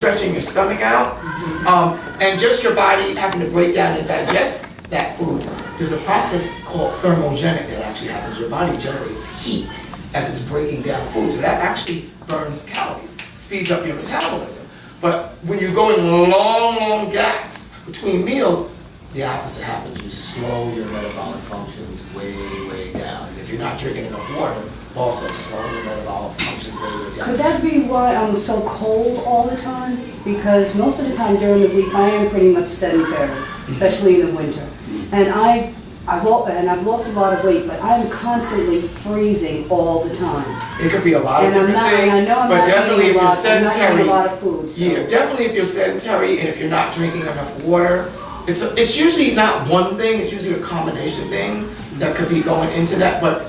stretching your stomach out, and just your body having to break down and digest that food. There's a process called thermogenic that actually happens. Your body generates heat as it's breaking down food, so that actually burns calories, speeds up your metabolism. But when you're going long gaps between meals, the opposite happens. You slow your metabolic functions way down. And if you're not drinking enough water, also slow your metabolic functions way down. Could that be why I'm so cold all the time? Because most of the time during the week I am pretty much sedentary, especially in the winter. And I've lost a lot of weight, but I'm constantly freezing all the time. It could be a lot of different things, but definitely if you're sedentary, a lot of food. So. Yeah, definitely if you're sedentary and if you're not drinking enough water, it's usually not one thing. It's usually a combination thing that could be going into that. But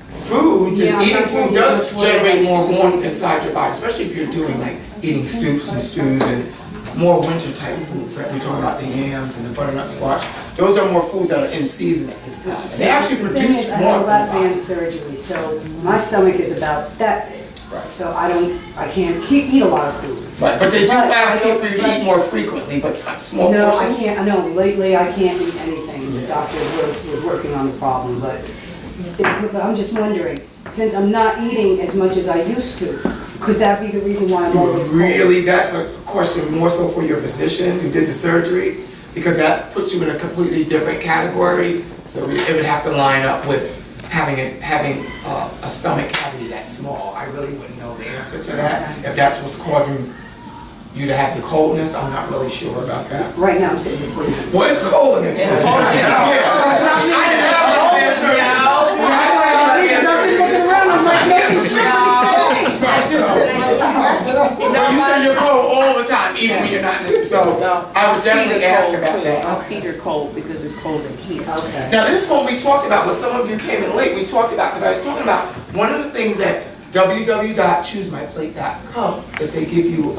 foods and eating food does generate more warmth inside your body, especially if you're doing like eating soups and stews and more winter type foods, right? We're talking about the yams and the butternut squash. Those are more foods that are in season at this time. And they actually produce warmth. I had lap-band surgery, so my stomach is about that big. Right. So I can't eat a lot of food. Right, but they do advocate for you to eat more frequently, but small portions. No, I can't. No, lately I can't eat anything. The doctor was working on the problem, but I'm just wondering, since I'm not eating as much as I used to, could that be the reason why I'm always cold? Really, that's a question more so for your physician who did the surgery, because that puts you in a completely different category. So it would have to line up with having a stomach cavity that's small. I really wouldn't know the answer to that. If that's what's causing you to have the coldness, I'm not really sure about that. Right now I'm sitting in the freezer. Well, it's cold in this room. I didn't have no answer. You say you're cold all the time, even when you're not in this. So I would definitely ask about that. Our feet are cold because it's cold in here. Okay. Now this one we talked about, but some of you came in late, we talked about, because I was talking about one of the things that www.choosemyplate.com, that they give you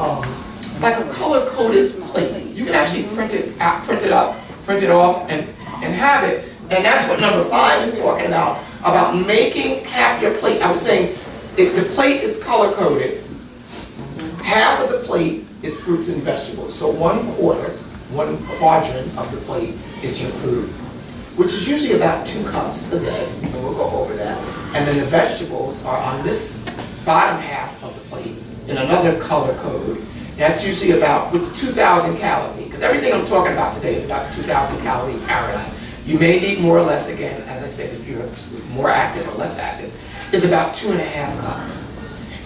like a color-coded plate. You can actually print it out, print it up, print it off, and have it. And that's what number 5 is talking about making half your plate. I was saying, if the plate is color-coded, half of the plate is fruits and vegetables. So 1/4, 1 quadrant of the plate is your fruit, which is usually about 2 cups a day, and we'll go over that. And then the vegetables are on this bottom half of the plate in another color code. That's usually about, with the 2,000 calorie, because everything I'm talking about today is about 2,000 calorie paradigm. You may need more or less, again, as I said, if you're more active or less active, is about 2.5 cups.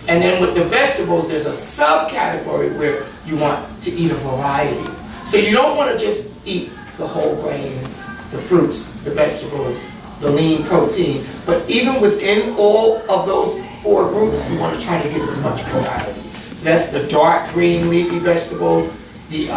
And then with the vegetables, there's a subcategory where you want to eat a variety. So you don't want to just eat the whole grains, the fruits, the vegetables, the lean protein, but even within all of those 4 groups, you want to try to get as much variety. So that's the dark green leafy vegetables, the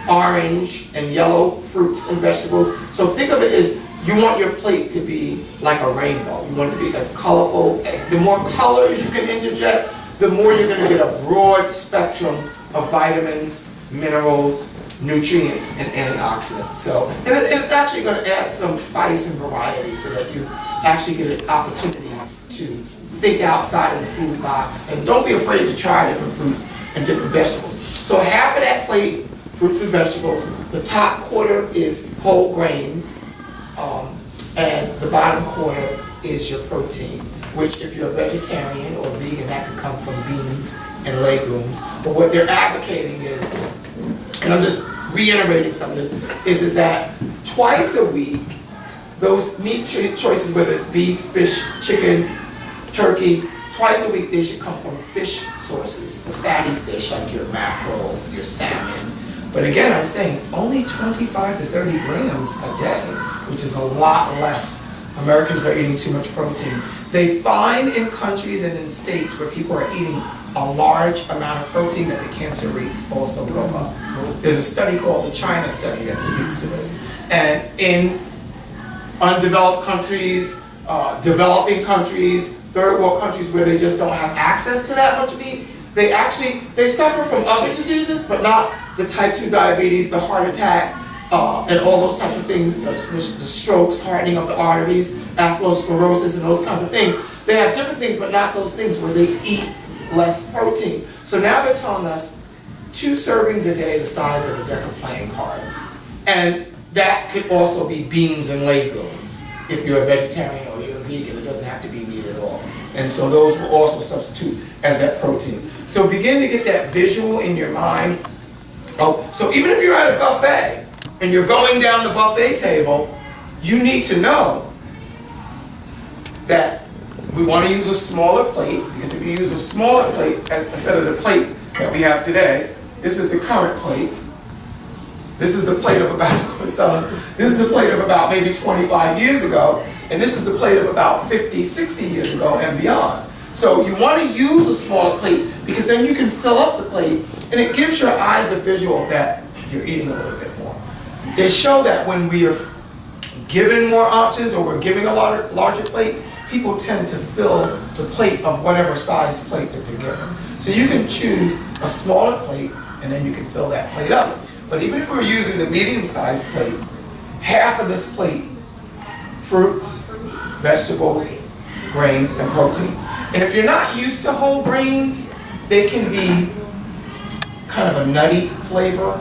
orange and yellow fruits and vegetables. So think of it as you want your plate to be like a rainbow. You want it to be as colorful. The more colors you can interject, the more you're going to get a broad spectrum of vitamins, minerals, nutrients, and antioxidants. So, and it's actually going to add some spice and variety so that you actually get an opportunity to think outside of the food box. And don't be afraid to try different fruits and different vegetables. So half of that plate, fruits and vegetables. The top quarter is whole grains, and the bottom quarter is your protein, which if you're a vegetarian or vegan, that could come from beans and legumes. But what they're advocating is, and I'm just reiterating some of this, is that twice a week, those meat choices, whether it's beef, fish, chicken, turkey, twice a week they should come from fish sources, the fatty fish like your mackerel, your salmon. But again, I'm saying only 25 to 30 grams a day, which is a lot less. Americans are eating too much protein. They find in countries and in states where people are eating a large amount of protein that the cancer rates also go up. There's a study called the China study that speaks to this. And in undeveloped countries, developing countries, third world countries where they just don't have access to that much meat, they suffer from other diseases, but not the type 2 diabetes, the heart attack, and all those types of things, the strokes, hardening of the arteries, atherosclerosis, and those kinds of things. They have different things, but not those things where they eat less protein. So now they're telling us 2 servings a day the size of a deck of playing cards. And that could also be beans and legumes. If you're a vegetarian or you're a vegan, it doesn't have to be meat at all. And so those will also substitute as that protein. So begin to get that visual in your mind. Oh, so even if you're at a buffet and you're going down the buffet table, you need to know that we want to use a smaller plate, because if you use a smaller plate instead of the plate that we have today, this is the current plate. This is the plate of about this is the plate of about maybe 25 years ago, and this is the plate of about 50, 60 years ago and beyond. So you want to use a smaller plate because then you can fill up the plate, and it gives your eyes a visual that you're eating a little bit more. They show that when we are given more options or we're giving a larger plate, people tend to fill the plate of whatever size plate that they're given. So you can choose a smaller plate and then you can fill that plate up. But even if we're using the medium-sized plate, half of this plate, fruits, vegetables, grains, and proteins. And if you're not used to whole grains, they can be kind of a nutty flavor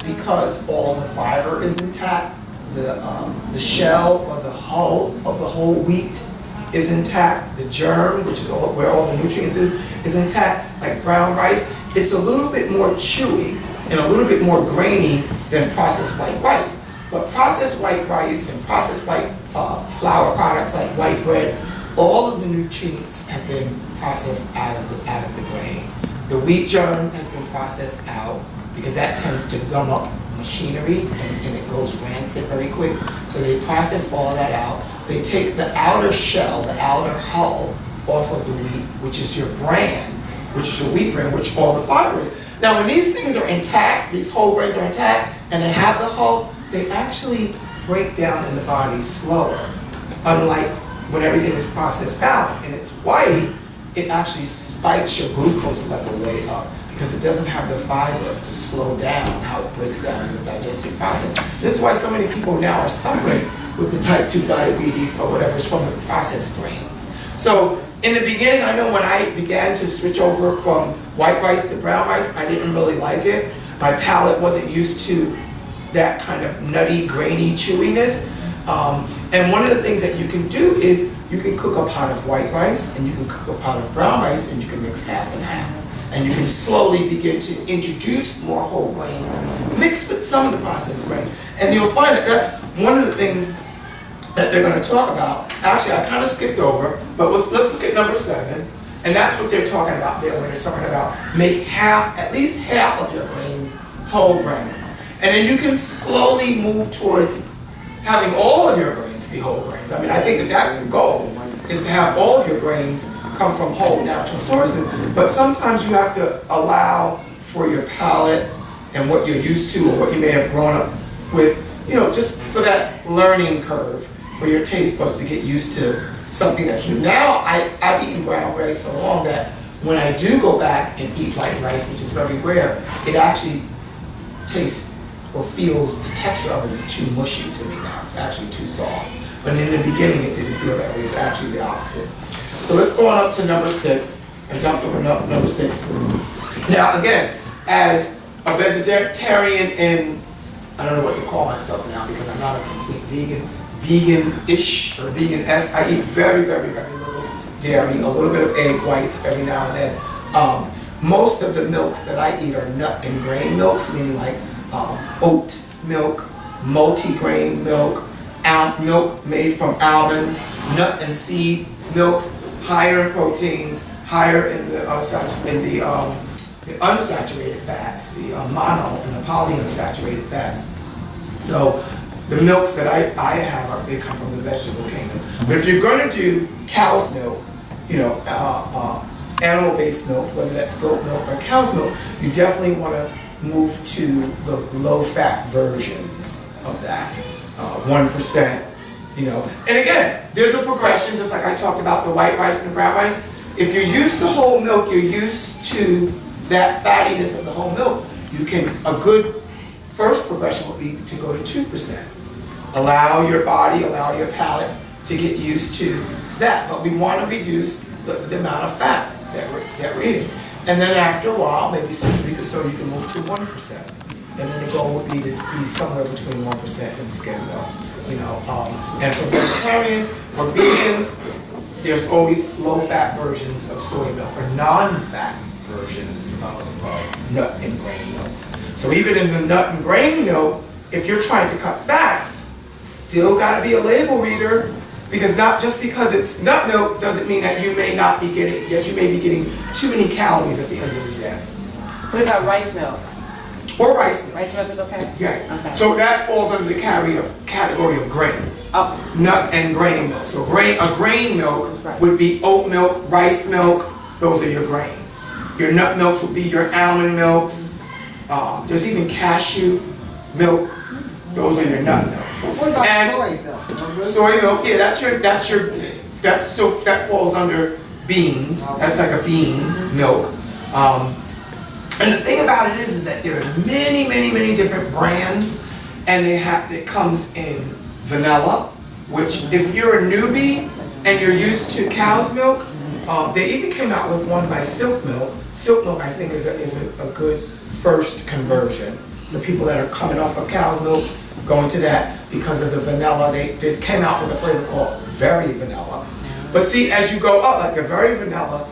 because all the fiber is intact. The shell or the hull of the whole wheat is intact. The germ, which is where all the nutrients is intact. Like brown rice, it's a little bit more chewy and a little bit more grainy than processed white rice. But processed white rice and processed white flour products like white bread, all of the nutrients have been processed out of the grain. The wheat germ has been processed out because that tends to gum up machinery and it goes rancid very quick. So they process all of that out. They take the outer shell, the outer hull off of the wheat, which is your bran, which is your wheat bran, which all the fiber is. Now when these things are intact, these whole grains are intact, and they have the hull, they actually break down in the body slower. Unlike when everything is processed out and it's white, it actually spikes your glucose level way up because it doesn't have the fiber to slow down how it breaks down in the digestive process. This is why so many people now are suffering with the type 2 diabetes or whatever is from the processed grains. So in the beginning, I know when I began to switch over from white rice to brown rice, I didn't really like it. My palate wasn't used to that kind of nutty, grainy chewiness. And one of the things that you can do is you can cook a pot of white rice and you can cook a pot of brown rice and you can mix half and half. And you can slowly begin to introduce more whole grains mixed with some of the processed grains. And you'll find that that's one of the things that they're going to talk about. Actually, I kind of skipped over, but let's look at number 7. And that's what they're talking about there when they're talking about make at least half of your grains whole grains. And then you can slowly move towards having all of your grains be whole grains. I mean, I think that's the goal, is to have all of your grains come from whole natural sources. But sometimes you have to allow for your palate and what you're used to or what you may have grown up with, just for that learning curve, for your taste buds to get used to something that's new. Now, I've eaten brown rice so long that when I do go back and eat white rice, which is very rare, it actually tastes or feels, the texture of it is too mushy to me now. It's actually too soft. But in the beginning, it didn't feel that way. It's actually the opposite. So let's go on up to number 6. I jumped over number 6. Now, again, as a vegetarian and I don't know what to call myself now because I'm not a complete vegan, vegan-ish or vegan-esque. I eat very, very, very little dairy, a little bit of egg whites every now and then. Most of the milks that I eat are nut and grain milks, meaning like oat milk, multi-grain milk, milk made from almonds, nut and seed milks, higher in proteins, higher in the unsaturated fats, the mono and the polyunsaturated fats. So the milks that I have, they come from the vegetable kingdom. But if you're going to do cow's milk, animal-based milk, whether that's goat milk or cow's milk, you definitely want to move to the low-fat versions of that, 1%, And again, there's a progression, just like I talked about the white rice and the brown rice. If you're used to whole milk, you're used to that fattiness of the whole milk, a good first progression would be to go to 2%. Allow your body, allow your palate to get used to that. But we want to reduce the amount of fat that we're eating. And then after a while, maybe 6 weeks or so, you can move to 1%. And then the goal would be to be somewhere between 1% and skim milk. And for vegetarians or vegans, there's always low-fat versions of soy milk or non-fat versions of nut and grain milks. So even in the nut and grain milk, if you're trying to cut fats, still got to be a label reader, because not just because it's nut milk doesn't mean that you may not be getting, yes, you may be getting too many calories at the end of the day. What about rice milk? Or rice milk. Rice milk is okay? Yeah. Okay. So that falls under the category of grains. Oh. Nut and grain milk. So a grain milk Right. would be oat milk, rice milk, those are your grains. Your nut milks would be your almond milks. There's even cashew milk. Those are your nut milks. What about And soy milk? soy milk, yeah, that falls under beans. That's like a bean milk. And the thing about it is that there are many, many, many different brands, and it comes in vanilla, which if you're a newbie and you're used to cow's milk, they even came out with one by Silk Milk. Silk Milk, I think, is a good first conversion. The people that are coming off of cow's milk, going to that because of the vanilla. They came out with a flavor called Very Vanilla. But see, as you go up, like the Very Vanilla,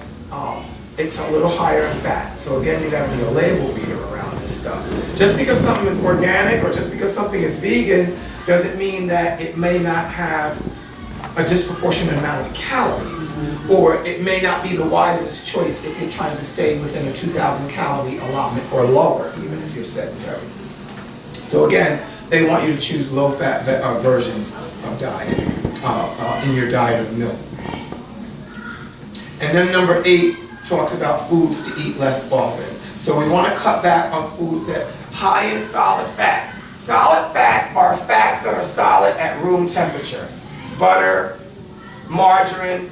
it's a little higher in fat. So again, you gotta be a label reader around this stuff. Just because something is organic or just because something is vegan doesn't mean that it may not have a disproportionate amount of calories, or it may not be the wisest choice if you're trying to stay within a 2,000 calorie allotment or lower, even if you're sedentary. So again, they want you to choose low-fat versions of diet in your diet of milk. And then number 8 talks about foods to eat less often. So we want to cut back on foods that high in solid fat. Solid fat are fats that are solid at room temperature. Butter, margarine,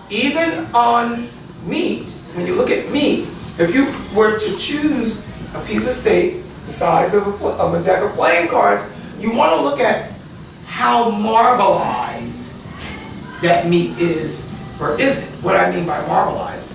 even on meat. When you look at meat, if you were to choose a piece of steak the size of a deck of playing cards, you want to look at how marbleized that meat is or isn't. What I mean by marbleized.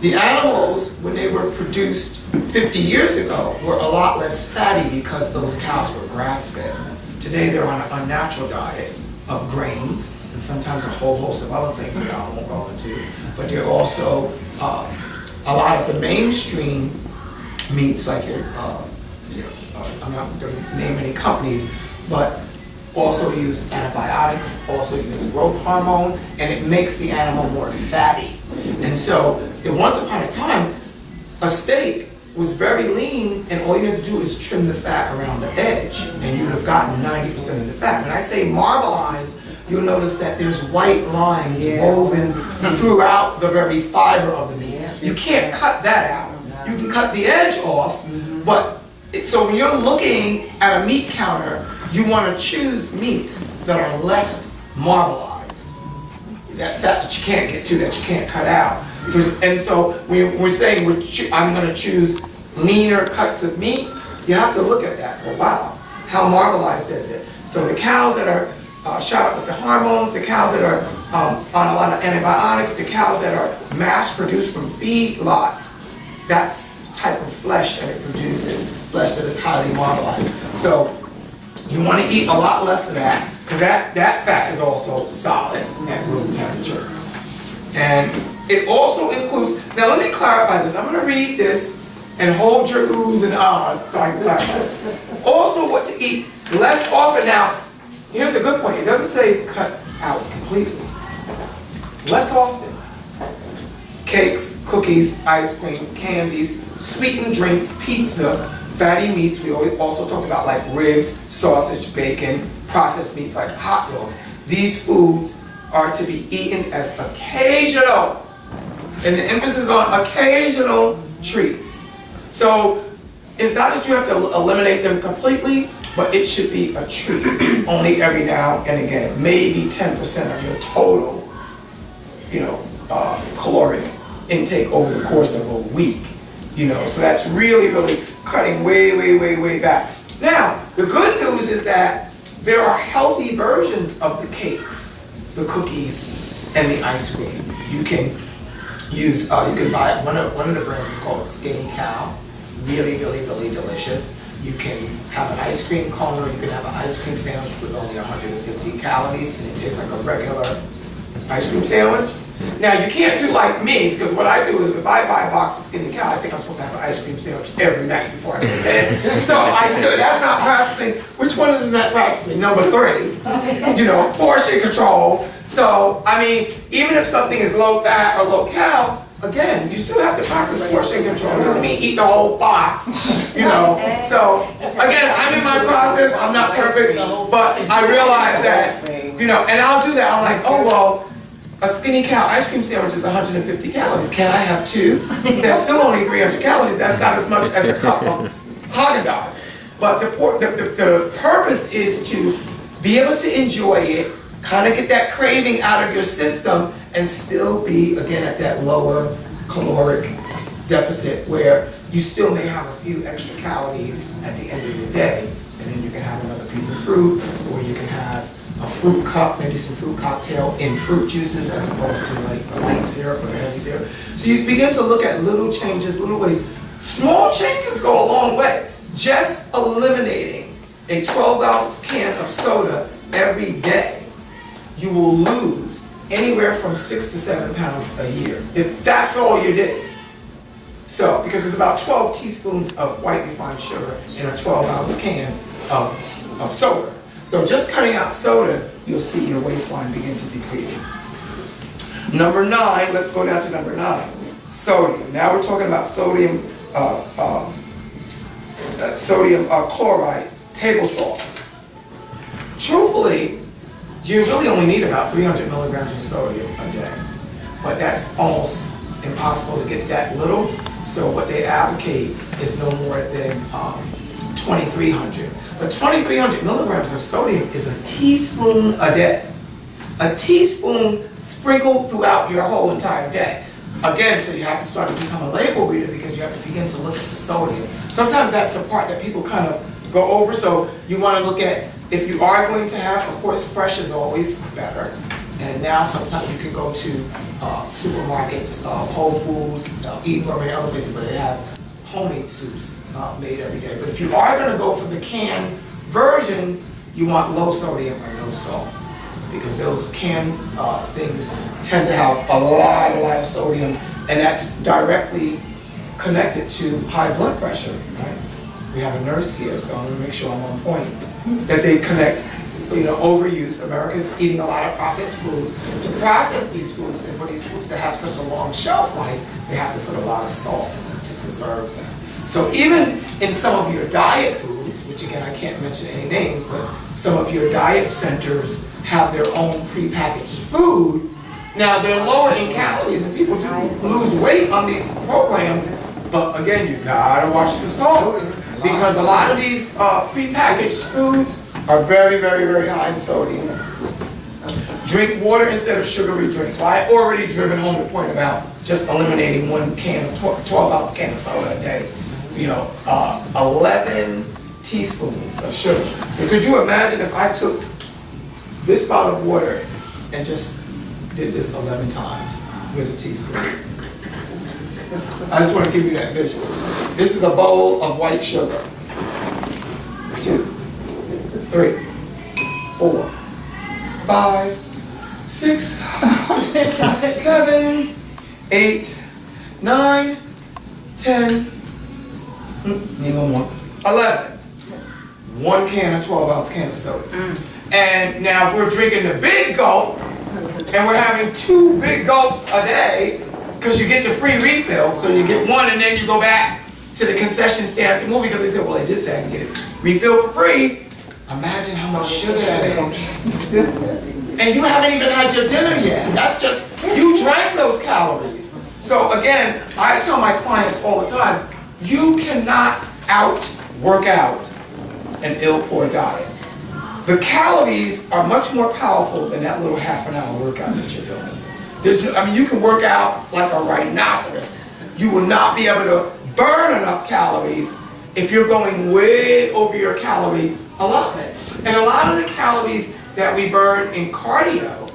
The animals, when they were produced 50 years ago, were a lot less fatty because those cows were grass-fed. Today they're on an unnatural diet of grains and sometimes a whole host of other things that I won't go into. But they're also a lot of the mainstream meats, like I'm not going to name any companies, but also use antibiotics, also use growth hormone, and it makes the animal more fatty. And so, once upon a time, a steak was very lean, and all you had to do is trim the fat around the edge, and you would have gotten 90% of the fat. When I say marbleize, you'll notice that there's white lines woven throughout the very fiber of the meat. You can't cut that out. You can cut the edge off, but so when you're looking at a meat counter, you want to choose meats that are less marbleized. That fat that you can't get to, that you can't cut out. And so we're saying I'm going to choose leaner cuts of meat. You have to look at that. Well, wow, how marbleized is it? So the cows that are shot up with the hormones, the cows that are on a lot of antibiotics, the cows that are mass produced from feedlots, that's the type of flesh that it produces, flesh that is highly marbleized. So you want to eat a lot less of that, because that fat is also solid at room temperature. And it also includes, now let me clarify this. I'm going to read this and hold your oohs and ahs so I can clarify this. Also what to eat less often. Now, here's a good point. It doesn't say cut out completely. Less often. Cakes, cookies, ice cream, candies, sweetened drinks, pizza, fatty meats. We also talked about like ribs, sausage, bacon, processed meats like hot dogs. These foods are to be eaten as occasional, and the emphasis on occasional treats. So it's not that you have to eliminate them completely, but it should be a treat, only every now and again, maybe 10% of your total, caloric intake over the course of a week. So that's really, really cutting way, way, way, way back. Now, the good news is that there are healthy versions of the cakes, the cookies, and the ice cream. You can use, you can buy one of the brands is called Skinny Cow. Really, really, really delicious. You can have an ice cream cone, or you can have an ice cream sandwich with only 150 calories, and it tastes like a regular ice cream sandwich. Now, you can't do like me, because what I do is if I buy a box of Skinny Cow, I think I'm supposed to have an ice cream sandwich every night before I go to bed. So that's not practicing. Which one is not practicing? Number 3, portion control. So, I mean, even if something is low fat or low cal, again, you still have to practice portion control. It doesn't mean eat the whole box, So, again, I'm in my process. I'm not perfect, but I realize that, and I'll do that. I'm like, oh, well, a Skinny Cow ice cream sandwich is 150 calories. Can I have 2? That's still only 300 calories. That's not as much as a cup of Haagen-Dazs. But the purpose is to be able to enjoy it, kind of get that craving out of your system, and still be, again, at that lower caloric deficit where you still may have a few extra calories at the end of the day, and then you can have another piece of fruit, or you can have a fruit cup, maybe some fruit cocktail in fruit juices as opposed to like a light syrup or a heavy syrup. So you begin to look at little changes, little ways. Small changes go a long way. Just eliminating a 12-ounce can of soda every day, you will lose anywhere from 6 to 7 pounds a year, if that's all you did. So, because there's about 12 teaspoons of white refined sugar in a 12-ounce can of soda. So just cutting out soda, you'll see your waistline begin to decrease. Number 9, let's go down to number 9, sodium. Now we're talking about sodium chloride, table salt. Truthfully, you really only need about 300 milligrams of sodium a day, but that's almost impossible to get that little. So what they advocate is no more than 2,300. But 2,300 milligrams of sodium is a teaspoon a day. A teaspoon sprinkled throughout your whole entire day. Again, so you have to start to become a label reader because you have to begin to look at the sodium. Sometimes that's a part that people kind of go over, so you want to look at, if you are going to have, of course, fresh is always better. And now sometimes you can go to supermarkets, Whole Foods, Eat Gourmet, other places where they have homemade soups made every day. But if you are going to go for the canned versions, you want low sodium or no salt, because those canned things tend to have a lot of sodium, and that's directly connected to high blood pressure, right? We have a nurse here, so I'm going to make sure I'm on point, that they connect, overuse. America's eating a lot of processed foods. To process these foods, and for these foods to have such a long shelf life, they have to put a lot of salt in them to preserve them. So even in some of your diet foods, which again I can't mention any names, but some of your diet centers have their own prepackaged food. Now they're lower in calories, and people do lose weight on these programs, but again, you gotta watch the salt, because a lot of these prepackaged foods are very, very, very high in sodium. Drink water instead of sugary drinks. So I already driven home the point about just eliminating 1 can, 12-ounce can of soda a day. 11 teaspoons of sugar. So could you imagine if I took this bottle of water and just did this 11 times with a teaspoon? I just want to give you that visual. This is a bowl of white sugar. 2, 3, 4, 5, 6, 7, 8, 9, 10, need one more, 11. 1 can, a 12-ounce can of soda. And now if we're drinking the big gulp, and we're having 2 big gulps a day, because you get the free refill, so you get 1 and then you go back to the concession stand at the movie, because they said, well, they did say I can get it refilled for free. Imagine how much sugar that is. And you haven't even had your dinner yet. That's just, you drank those calories. So again, I tell my clients all the time, you cannot work out an ill-poor diet. The calories are much more powerful than that little half-an-hour workout that you're doing. You can work out like a rhinoceros. You will not be able to burn enough calories if you're going way over your calorie allotment. And a lot of the calories that we burn in cardio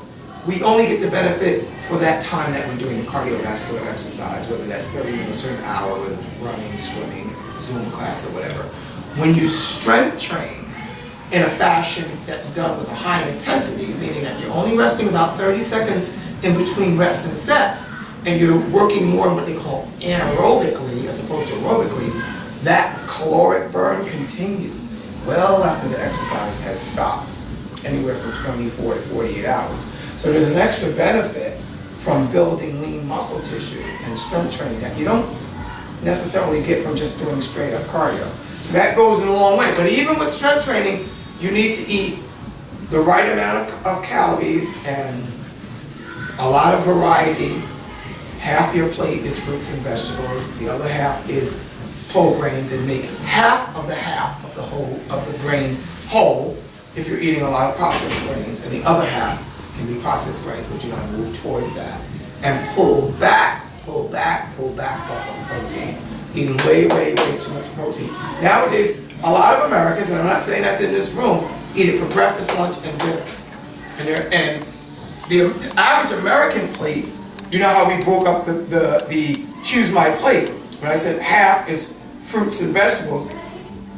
we only get the benefit for that time that we're doing cardiovascular exercise, whether that's 30 minutes or an hour with running, swimming, Zoom class or whatever. When you strength train in a fashion that's done with a high intensity, meaning that you're only resting about 30 seconds in between reps and sets, and you're working more what they call anaerobically as opposed to aerobically, that caloric burn continues well after the exercise has stopped, anywhere from 24 to 48 hours. So there's an extra benefit from building lean muscle tissue and strength training that you don't necessarily get from just doing straight up cardio. So that goes in a long way. But even with strength training, you need to eat the right amount of calories and a lot of variety. Half your plate is fruits and vegetables, the other half is whole grains, and make half of the whole of the grains whole if you're eating a lot of processed grains, and the other half can be processed grains, but you want to move towards that. And pull back off of protein. Eating way too much protein. Nowadays, a lot of Americans, and I'm not saying that's in this room, eat it for breakfast, lunch, and dinner. And the average American plate, you know how we broke up the choose my plate. When I said half is fruits and vegetables,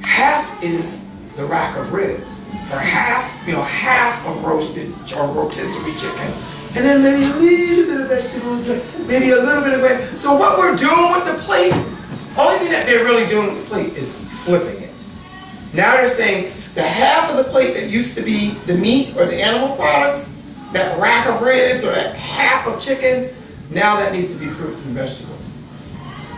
half is the rack of ribs, or half of roasted or rotisserie chicken, and then maybe a little bit of vegetables, maybe a little bit of bread. So what we're doing with the plate, only thing that they're really doing with the plate is flipping it. Now they're saying the half of the plate that used to be the meat or the animal products, that rack of ribs or that half of chicken, now that needs to be fruits and vegetables.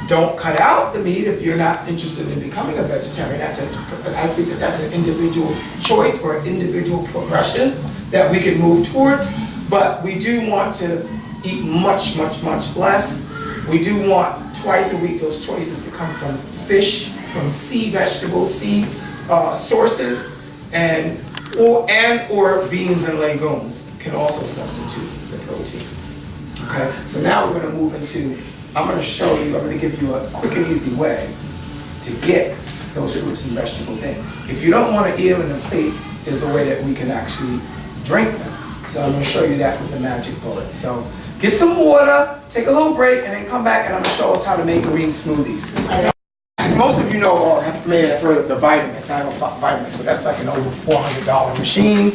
Don't cut out the meat if you're not interested in becoming a vegetarian. I think that's an individual choice or an individual progression that we can move towards. But we do want to eat much less. We do want twice a week those choices to come from fish, from sea vegetables, sea sources, or beans and legumes can also substitute for protein. Okay, so now we're going to move into, I'm going to give you a quick and easy way to get those fruits and vegetables in. If you don't want to eat them in a plate, there's a way that we can actually drink them. So I'm going to show you that with the magic bullet. So get some water, take a little break, and then come back and I'm going to show us how to make green smoothies. Most of you know or may have heard of the Vitamix. I have a Vitamix, but that's like an over $400 machine.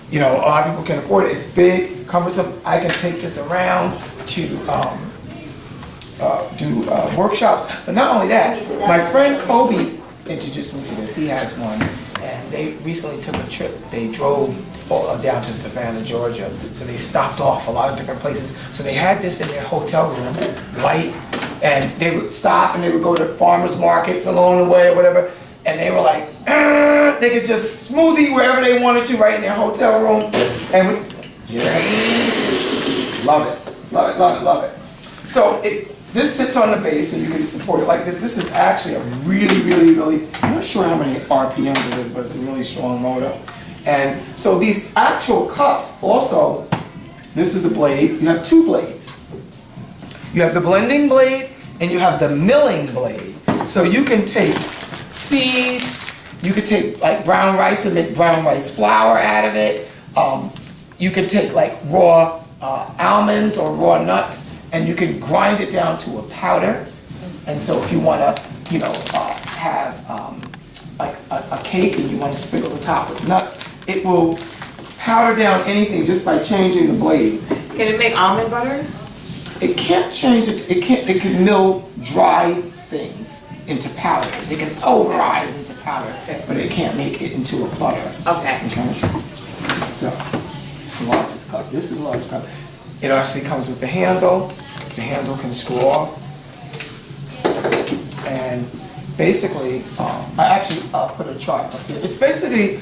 You know, a lot of people can afford it. It's big, cumbersome. I can take this around to do workshops. But not only that, my friend Kobe introduced me to this. He has one, and they recently took a trip. They drove down to Savannah, Georgia. So they stopped off a lot of different places. So they had this in their hotel room, light, and they would stop and they would go to farmers markets along the way or whatever. And they were like, they could just smoothie wherever they wanted to, right in their hotel room. And love it. So this sits on the base and you can support it like this. This is actually a really, I'm not sure how many RPMs it is, but it's a really strong motor. And so these actual cups also, this is a blade. You have two blades. You have the blending blade and you have the milling blade. So you can take seeds, you could take like brown rice and make brown rice flour out of it. You can take like raw almonds or raw nuts and you can grind it down to a powder. And so if you want to, have like a cake and you want to sprinkle the top with nuts, it will powder down anything just by changing the blade. Can it make almond butter? It can't change it. It can mill dry things into powders. It can pulverize into powder, but it can't make it into a butter. Okay. So it's the largest cup. This is the largest cup. It actually comes with the handle. The handle can screw off. And basically, I actually put a chart up here. It's basically,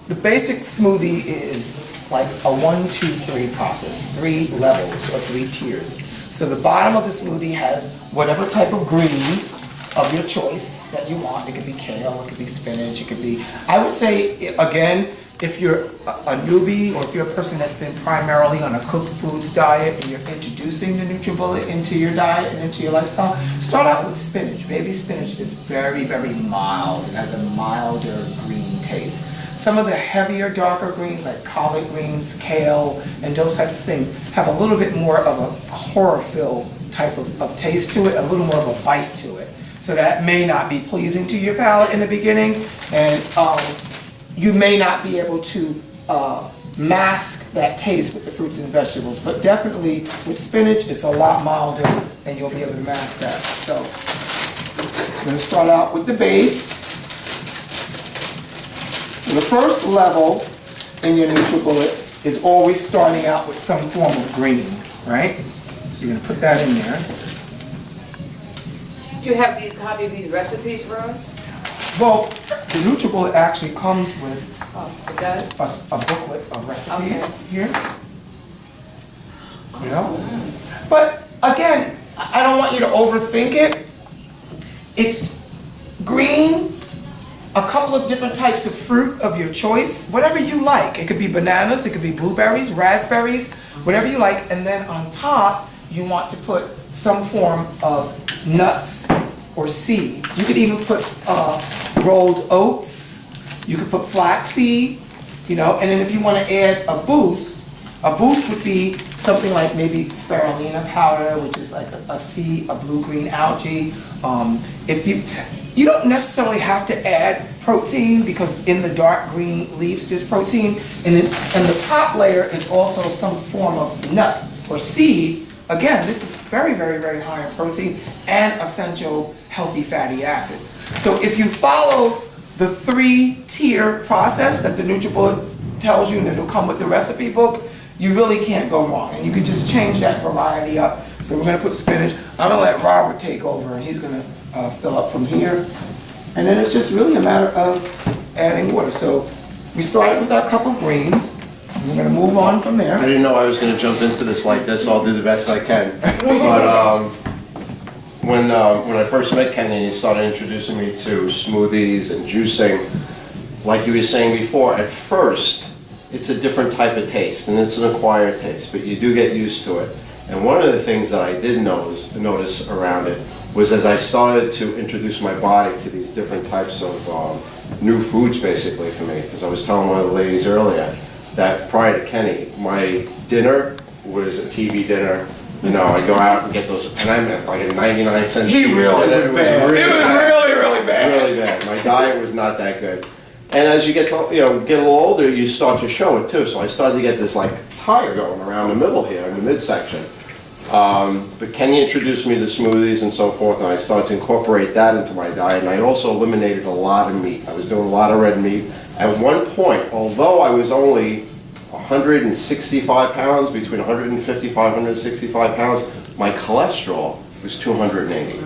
the basic smoothie is like a 1, 2, 3 process, 3 levels or 3 tiers. So the bottom of the smoothie has whatever type of greens of your choice that you want. It could be kale, it could be spinach, it could be, I would say, again, if you're a newbie or if you're a person that's been primarily on a cooked foods diet and you're introducing the Nutribullet into your diet and into your lifestyle, start out with spinach. Baby spinach is very, very mild. It has a milder green taste. some of the heavier, darker greens like collard greens, kale, and those types of things have a little bit more of a chlorophyll type of taste to it, a little more of a bite to it. So that may not be pleasing to your palate in the beginning, and you may not be able to mask that taste with the fruits and vegetables, but definitely with spinach, it's a lot milder, and you'll be able to mask that. So I'm going to start out with the base. So the first level in your Nutribullet is always starting out with some form of green, right? So you're going to put that in there. Do you have these, copy of these recipes for us? Well, the Nutribullet actually comes with It does? a booklet of recipes Okay. here. You know? But again, I don't want you to overthink it. It's green, a couple of different types of fruit of your choice, whatever you like. It could be bananas, it could be blueberries, raspberries, whatever you like. And then on top, you want to put some form of nuts or seeds. You could even put rolled oats. You could put flaxseed, you know, and then if you want to add a boost would be something like maybe spirulina powder, which is like a seed, a blue-green algae. If you don't necessarily have to add protein because in the dark green leaves there's protein, and the top layer is also some form of nut or seed. Again, this is very, very, very high in protein and essential healthy fatty acids. So if you follow the 3-tier process that the Nutribullet tells you, and it'll come with the recipe book, you really can't go wrong. And you can just change that variety up. So we're gonna put spinach. I'm gonna let Robert take over, and he's gonna fill up from here. And then it's just really a matter of adding water. So we started with our cup of greens. We're gonna move on from there. I didn't know I was gonna jump into this like this, so I'll do the best I can. But when I first met Kenny and he started introducing me to smoothies and juicing, like he was saying before, at first it's a different type of taste and it's an acquired taste, but you do get used to it. And one of the things that I did notice around it was as I started to introduce my body to these different types of new foods basically for me, because I was telling one of the ladies earlier that prior to Kenny, my dinner was a TV dinner. You know, I go out and get those, and I'm at like a 99-cent. He really was bad. It was really, really bad. Really bad. My diet was not that good. And as you get to, get a little older, you start to show it too. So I started to get this like tire going around the middle here, in the midsection. But Kenny introduced me to smoothies and so forth, and I started to incorporate that into my diet. And I also eliminated a lot of meat. I was doing a lot of red meat. At one point, although I was only 165 pounds, between 155, 165 pounds, my cholesterol was 280.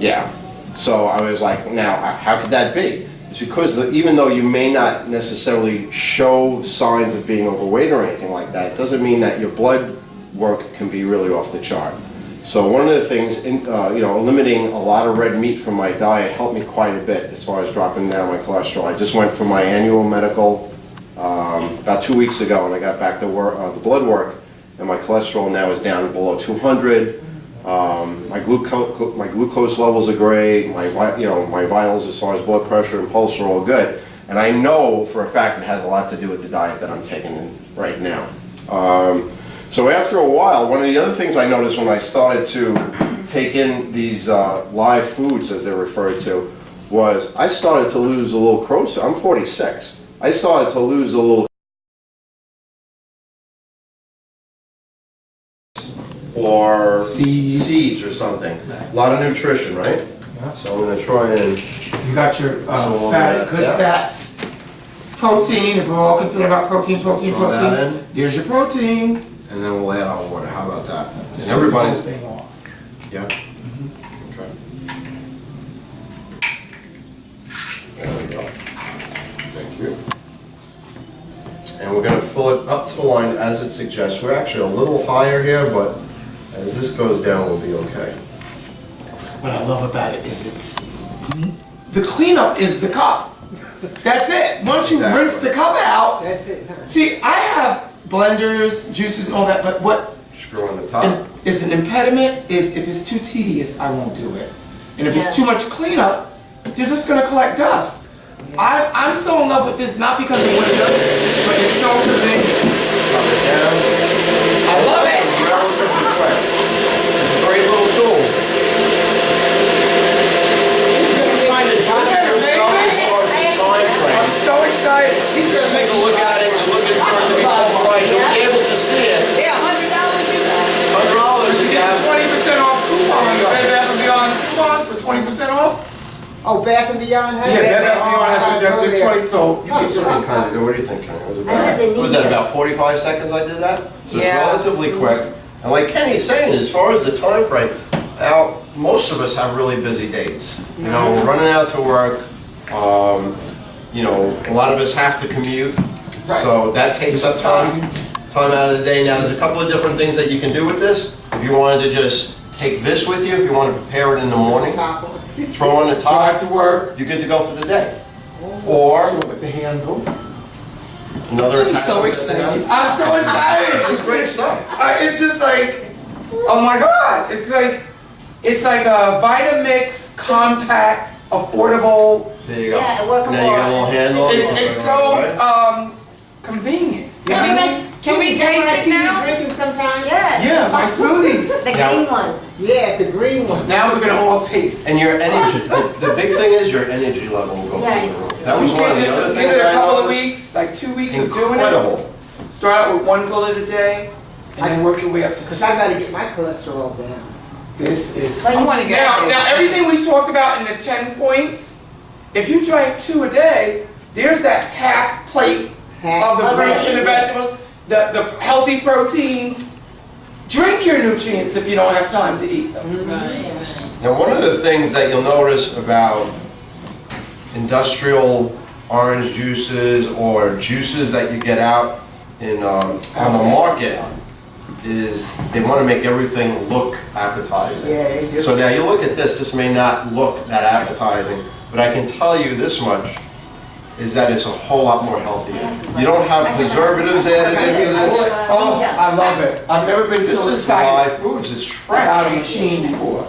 Yeah. So I was like, now, how could that be? It's because even though you may not necessarily show signs of being overweight or anything like that, it doesn't mean that your blood work can be really off the chart. So one of the things, eliminating a lot of red meat from my diet helped me quite a bit as far as dropping down my cholesterol. I just went for my annual medical about 2 weeks ago, and I got back to the blood work, and my cholesterol now is down below 200. My glucose levels are great. My vitals as far as blood pressure and pulse are all good. And I know for a fact it has a lot to do with the diet that I'm taking right now. So after a while, one of the other things I noticed when I started to take in these live foods, as they're referred to, was I started to lose a little closer. I'm 46. I started to lose a little, or seeds or something. A lot of nutrition, right? Yeah. So I'm going to try and... You got your good fats, protein, if we're all concerned about protein. that in. There's your protein. And then we'll add our water. How about that? Just And everybody's... take the whole thing off. Yeah? Okay. There we go. Thank you. And we're going to fill it up to the line as it suggests. We're actually a little higher here, but as this goes down, we'll be okay. What I love about it is the cleanup is the cup. That's it. Once you Exactly. rinse the cup out, That's it, huh? see, I have blenders, juices, and all that, but what Screw on the top. is an impediment is if it's too tedious, I won't do it. And if it's too much cleanup, you're just gonna collect dust. I'm so in love with this, not because of what it does, but it's so convenient. Drop it down. I love it. Relatively quick. It's a great little tool. Find a judge of yourself as far as the time frame. I'm so excited. Just take a look at it, you're looking for it to be pulverized, you'll be able to see it. Yeah, $100 you said? $100 You you get have. 20% off coupon. Bed Bath & Beyond coupons for 20% off. Oh, Bath and Beyond has Yeah, it? Bed Bath & Beyond has a Oh, yeah. 20, so you get It's your. kind of good. What do you think, Kenny? Was it I had the about, was knee that up. about 45 seconds I did that? So it's Yeah. relatively quick. And like Kenny's saying, as far as the time frame, now, most of us have really busy days. You know, we're running out to work, you know, a lot of us have to commute. So that takes up time out of the day. Now, there's a couple of different things that you can do with this. If you wanted to just take this with you, if you want to prepare it in the morning, throw on the top, Drive to work. you're good to go for the day. Or With the handle. another I'm attack so with the excited. hand. I'm so excited. It's great stuff. It's just like, oh my God. It's like a Vitamix compact, affordable. There you go. Yeah, work Now you got a little handle. It's so convenient. You know what I mean? Can we taste it now? Drinking sometime? Yes. Yeah, my smoothies. The Now- green one. Yeah, the green one. Now we're gonna all taste. And your energy, the big thing is your energy level will go through Yes. the roof. That was one of the other Give things it that a I couple of noticed. weeks, like 2 weeks of doing it. Incredible. Start out with 1 bullet a day, and then work your way up to Cause 2. I gotta get my cholesterol down. This is. But I want to get Now everything we talked about in the 10 points, if you drank 2 a day, there's that half plate of the fruits and the vegetables, the healthy proteins. Drink your nutrients if you don't have time to eat them. Now, one of the things that you'll notice about industrial orange juices or juices that you get out in, on the market is they want to make everything look appetizing. Yeah, they do. So now you look at this, this may not look that appetizing, but I can tell you this much, is that it's a whole lot more healthier. You don't have preservatives added into this. Oh, I love it. I've never been This so is excited live foods, it's right out fresh. of a machine before.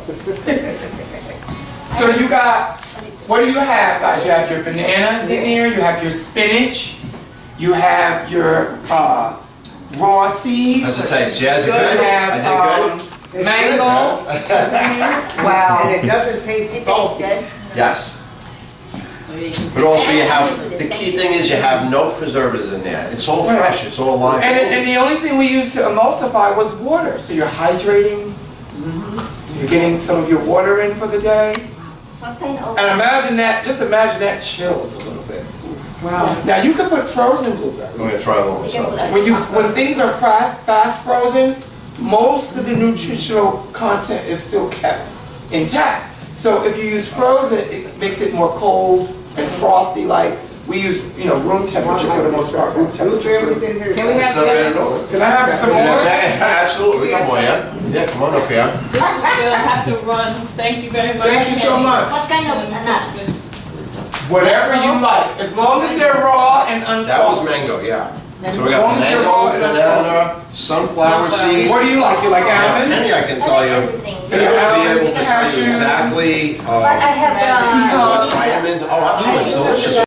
So you got, what do you have, guys? You have your bananas in here, you have your spinach, you have your raw seeds. How's it taste? Yeah, is it You good? have I did mango. Wow. And it doesn't taste It tastes salty. good. Yes. But also you have, the key thing is you have no preservatives in there. It's all fresh, it's all live. And the only thing we used to emulsify was water. So you're hydrating, you're getting some of your water in for the day. What kind of? And imagine that, just imagine that chilled a little bit. Wow. Now you could put frozen blueberries. I'm gonna try one You can put myself. a- When things are fast frozen, most of the nutritional content is still kept intact. So if you use frozen, it makes it more cold and frothy, like we use, room temperature for the most part, room temperature. Blueberries in here. Can we have It's not bad at all. some? Can I have some more? Absolutely, come on, yeah? Yeah, come on up here. We'll have to run. Thank you very much. Thank you so much. What kind of nuts? Whatever you like, as long as they're raw and That was unsalted. mango, yeah. So we As got long as they're raw mango, and banana, sunflower seeds. What do you like? You like Now, almonds? Penny, I can tell you, Everything. they're gonna be able to tell Cashews. you exactly, But I have what the. vitamins, oh, absolutely, it's delicious.